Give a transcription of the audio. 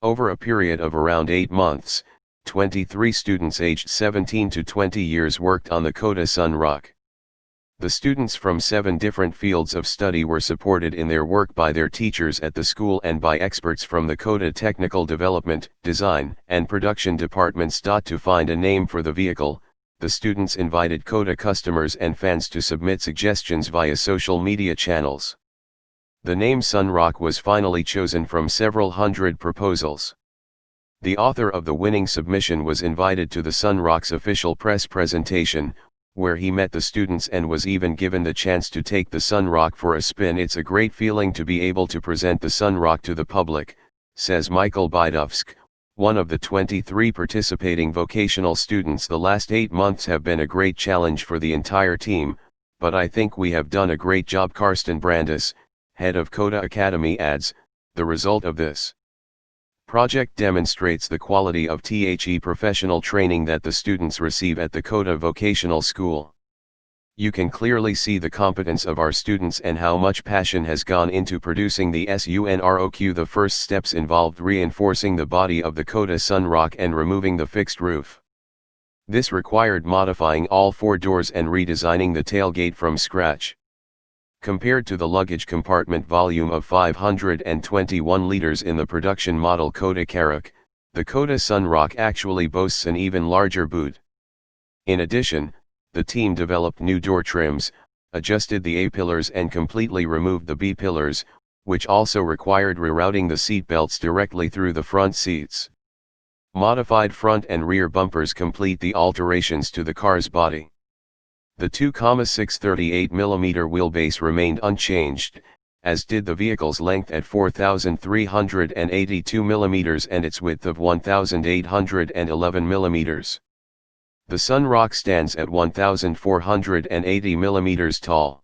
Over a period of around 8 months, 23 students aged 17 to 20 years worked on the ŠKODA SUNROQ. The students from 7 different fields of study were supported in their work by their teachers at the school and by experts from the ŠKODA technical development, design, and production departments. To find a name for the vehicle, the students invited ŠKODA customers and fans to submit suggestions via social media channels. The name SUNROQ was finally chosen from several hundred proposals. The author of the winning submission was invited to the SUNROQ's official press presentation, where he met the students and was even given the chance to take the SUNROQ for a spin. It's a great feeling to be able to present the SUNROQ to the public, says Michael Bydovsk, one of the 23 participating vocational students. The last 8 months have been a great challenge for the entire team, but I think we have done a great job. Karsten Brandis, head of ŠKODA Academy, adds, the result of this project demonstrates the quality of the professional training that the students receive at the ŠKODA Vocational School. You can clearly see the competence of our students and how much passion has gone into producing the SUNROQ. The first steps involved reinforcing the body of the ŠKODA SUNROQ and removing the fixed roof. This required modifying all 4 doors and redesigning the tailgate from scratch. Compared to the luggage compartment volume of 521 liters in the production model ŠKODA KAROQ, the ŠKODA SUNROQ actually boasts an even larger boot. In addition, the team developed new door trims, adjusted the A-pillars and completely removed the B-pillars, which also required rerouting the seatbelts directly through the front seats. Modified front and rear bumpers complete the alterations to the car's body. The 2,638 mm wheelbase remained unchanged, as did the vehicle's length at 4,382 mm and its width of 1,811 mm. The SUNROQ stands at 1,480 mm tall.